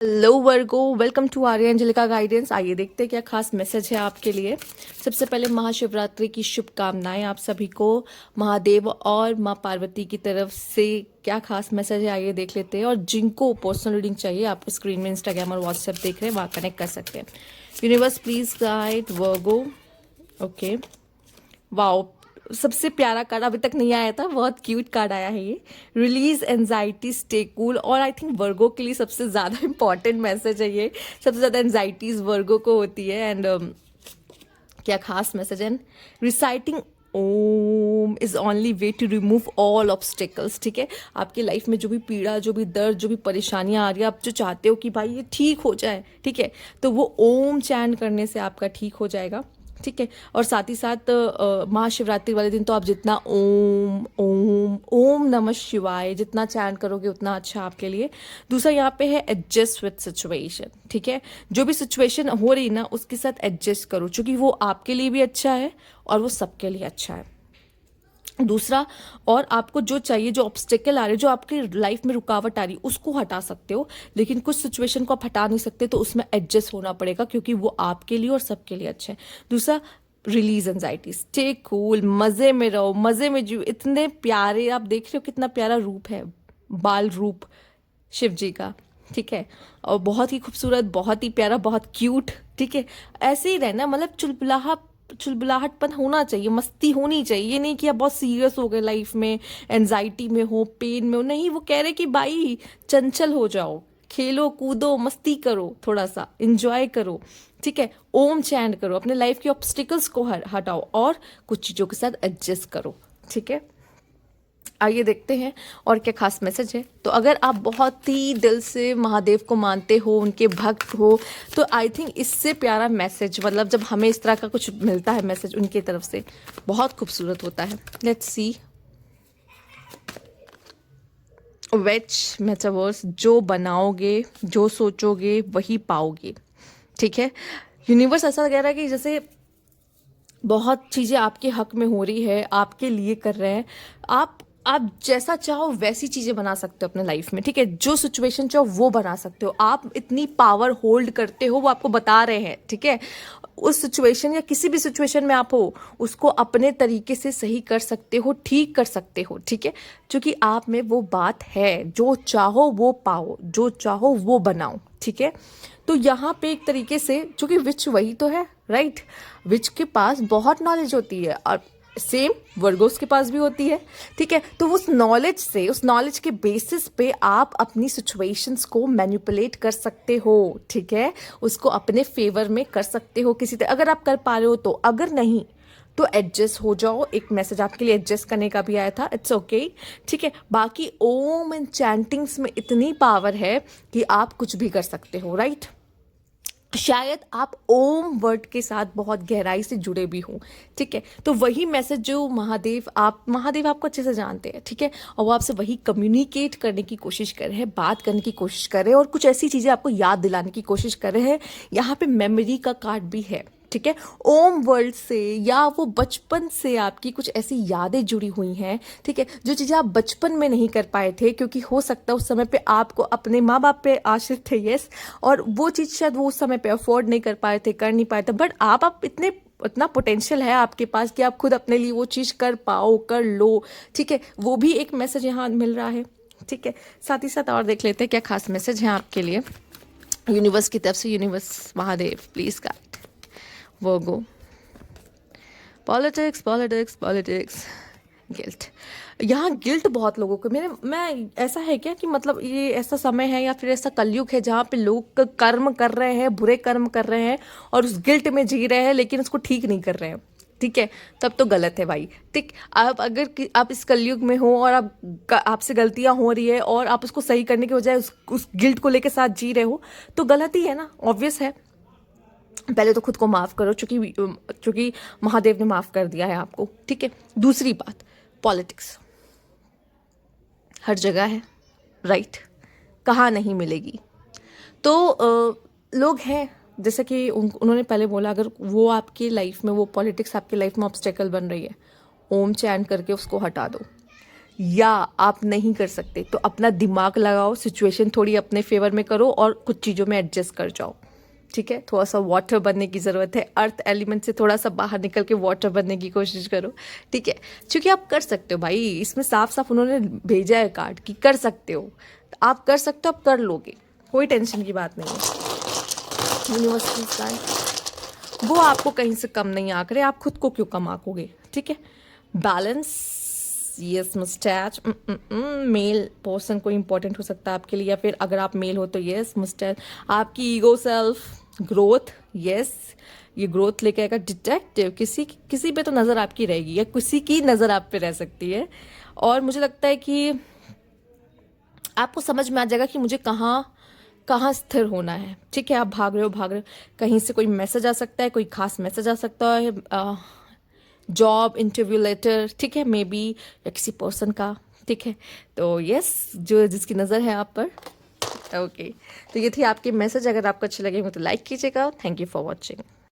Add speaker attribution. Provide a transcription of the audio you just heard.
Speaker 1: Hello Virgo, welcome to Arya Angelica guidance. आइए देखते हैं क्या खास मैसेज है आपके लिए। सबसे पहले महाशिवरात्रि की शुभकामनाएं आप सभी को महादेव और माँ पार्वती की तरफ से। क्या खास मैसेज है आइए देख लेते हैं। और जिनको पर्सनल रीडिंग चाहिए आप स्क्रीन में इंस्टाग्राम और व्हाट्सएप देख रहे हैं, वहाँ कनेक्ट कर सकते हैं। Universe please guide Virgo. Okay, wow, सबसे प्यारा कार्ड अभी तक नहीं आया था, बहुत क्यूट कार्ड आया है ये। Release anxiety, stay cool. और आई थिंक वर्गो के लिए सबसे ज़्यादा इंपॉर्टेंट मैसेज है ये। सबसे ज़्यादा एंजाइटीज वर्गो को होती है। एंड क्या खास मैसेज है। Reciting Om is only way to remove all obstacles. ठीक है, आपकी लाइफ में जो भी पीड़ा, जो भी दर्द, जो भी परेशानियां आ रही है, आप जो चाहते हो कि भाई ये ठीक हो जाए, ठीक है, तो वो ओम चैंट करने से आपका ठीक हो जाएगा। ठीक है, और साथ ही साथ महाशिवरात्रि वाले दिन तो आप जितना ओम ओम ओम नमः शिवाय जितना चैंट करोगे उतना अच्छा आपके लिए। दूसरा यहाँ पे है एडजस्ट विथ सिचुएशन। ठीक है, जो भी सिचुएशन हो रही ना उसके साथ एडजस्ट करो, क्योंकि वो आपके लिए भी अच्छा है और वो सबके लिए अच्छा है। दूसरा, और आपको जो चाहिए, जो ऑब्स्टेकल आ रहे, जो आपकी लाइफ में रुकावट आ रही, उसको हटा सकते हो। लेकिन कुछ सिचुएशन को आप हटा नहीं सकते, तो उसमें एडजस्ट होना पड़ेगा, क्योंकि वो आपके लिए और सबके लिए अच्छा है। दूसरा, रिलीज एंजाइटी, स्टे कूल, मजे में रहो, मजे में जियो। इतने प्यारे आप देख रहे हो, कितना प्यारा रूप है, बाल रूप शिव जी का। ठीक है, और बहुत ही खूबसूरत, बहुत ही प्यारा, बहुत क्यूट। ठीक है, ऐसे ही रहना, मतलब चुलबुलाहटपन होना चाहिए, मस्ती होनी चाहिए। ये नहीं कि आप बहुत सीरियस हो गए लाइफ में, एनजाइटी में हो, पेन में हो। नहीं, वो कह रहे कि भाई चंचल हो जाओ, खेलो कूदो, मस्ती करो, थोड़ा सा इंजॉय करो। ठीक है, ओम चैंट करो, अपने लाइफ के ऑब्स्टिकल्स को हटाओ और कुछ चीज़ों के साथ एडजस्ट करो। ठीक है, आइए देखते हैं और क्या खास मैसेज है। तो अगर आप बहुत ही दिल से महादेव को मानते हो, उनके भक्त हो, तो आई थिंक इससे प्यारा मैसेज, मतलब जब हमें इस तरह का कुछ मिलता है मैसेज उनकी तरफ से, बहुत खूबसूरत होता है। Let's see. वेज मेटावर्स, जो बनाओगे, जो सोचोगे वही पाओगे। ठीक है, यूनिवर्स ऐसा कह रहा है कि जैसे बहुत चीज़ें आपके हक में हो रही है, आपके लिए कर रहे हैं। आप जैसा चाहो वैसी चीज़ें बना सकते हो अपने लाइफ में। ठीक है, जो सिचुएशन चाहो वो बना सकते हो। आप इतनी पावर होल्ड करते हो, वो आपको बता रहे हैं। ठीक है, उस सिचुएशन या किसी भी सिचुएशन में आप हो, उसको अपने तरीके से सही कर सकते हो, ठीक कर सकते हो। ठीक है, क्योंकि आप में वो बात है, जो चाहो वो पाओ, जो चाहो वो बनाओ। ठीक है, तो यहाँ पे एक तरीके से, चूंकि विच वही तो है, राइट, विच के पास बहुत नॉलेज होती है और सेम वर्गोस के पास भी होती है। ठीक है, तो उस नॉलेज से, उस नॉलेज के बेसिस पे आप अपनी सिचुएशंस को मैनिपुलेट कर सकते हो। ठीक है, उसको अपने फेवर में कर सकते हो किसी तरह, अगर आप कर पा रहे हो तो। अगर नहीं तो एडजस्ट हो जाओ। एक मैसेज आपके लिए एडजस्ट करने का भी आया था, इट्स ओके। ठीक है, बाकी ओम एंड चैंटिंग्स में इतनी पावर है कि आप कुछ भी कर सकते हो, राइट। शायद आप ओम वर्ड के साथ बहुत गहराई से जुड़े भी हों। ठीक है, तो वही मैसेज जो महादेव आपको अच्छे से जानते हैं। ठीक है, और वो आपसे वही कम्युनिकेट करने की कोशिश कर रहे हैं, बात करने की कोशिश कर रहे हैं, और कुछ ऐसी चीज़ें आपको याद दिलाने की कोशिश कर रहे हैं। यहाँ पे मेमोरी का कार्ड भी है। ठीक है, ओम वर्ल्ड से या वो बचपन से आपकी कुछ ऐसी यादें जुड़ी हुई हैं। ठीक है, जो चीज़ें आप बचपन में नहीं कर पाए थे, क्योंकि हो सकता है उस समय पे आपको अपने माँ बाप पे आश्रित थे, यस, और वो चीज़ शायद वो उस समय पे अफोर्ड नहीं कर पाए थे, कर नहीं पाए थे। बट आप इतना पोटेंशियल है आपके पास कि आप खुद अपने लिए वो चीज़ कर पाओ, कर लो। ठीक है, वो भी एक मैसेज यहाँ मिल रहा है। ठीक है, साथ ही साथ और देख लेते हैं क्या खास मैसेज है आपके लिए यूनिवर्स की तरफ से। Universe Mahadev please guide Virgo. Politics politics politics, guilt. यहाँ गिल्ट बहुत लोगों को, मैं ऐसा है क्या कि मतलब ये ऐसा समय है या फिर ऐसा कलयुग है जहाँ पे लोग कर्म कर रहे हैं, बुरे कर्म कर रहे हैं और उस गिल्ट में जी रहे हैं, लेकिन उसको ठीक नहीं कर रहे हैं। ठीक है, तब तो गलत है भाई। ठीक, आप अगर आप इस कलयुग में हो और आपसे गलतियां हो रही है और आप उसको सही करने के बजाय उस गिल्ट को लेके साथ जी रहे हो, तो गलत ही है ना, ऑब्वियस है। पहले तो खुद को माफ करो, क्योंकि महादेव ने माफ कर दिया है आपको। ठीक है, दूसरी बात, पॉलिटिक्स हर जगह है, राइट, कहाँ नहीं मिलेगी। तो लोग हैं, जैसे कि उन्होंने पहले बोला, अगर वो आपकी लाइफ में, वो पॉलिटिक्स आपकी लाइफ में ऑब्स्टेकल बन रही है, ओम चैंट करके उसको हटा दो। या आप नहीं कर सकते तो अपना दिमाग लगाओ, सिचुएशन थोड़ी अपने फेवर में करो और कुछ चीज़ों में एडजस्ट कर जाओ। ठीक है, थोड़ा सा वाटर बनने की ज़रूरत है, अर्थ एलिमेंट से थोड़ा सा बाहर निकल के वाटर बनने की कोशिश करो। ठीक है, क्योंकि आप कर सकते हो भाई, इसमें साफ साफ उन्होंने भेजा है कार्ड कि कर सकते हो, तो आप कर सकते हो, आप कर लोगे, कोई टेंशन की बात नहीं है। यूनिवर्सल, वो आपको कहीं से कम नहीं आंक रहे, आप खुद को क्यों कम आंकोगे। ठीक है, balance, yes, moustache, male person कोई इंपॉर्टेंट हो सकता है आपके लिए, या फिर अगर आप मेल हो तो यस मुस्टैच। आपकी ईगो सेल्फ ग्रोथ, यस, ये ग्रोथ लेके आएगा। डिटेक्टिव, किसी पे तो नज़र आपकी रहेगी या किसी की नज़र आप पे रह सकती है, और मुझे लगता है कि आपको समझ में आ जाएगा कि मुझे कहाँ कहाँ स्थिर होना है। ठीक है, आप भाग रहे हो, कहीं से कोई मैसेज आ सकता है, कोई खास मैसेज आ सकता है, जॉब इंटरव्यू लेटर, ठीक है, मे बी, या किसी पर्सन का। ठीक है, तो यस, जो जिसकी नज़र है आप पर। ओके, तो ये थी आपकी मैसेज। अगर आपको अच्छे लगे हो तो लाइक कीजिएगा। Thank you for watching.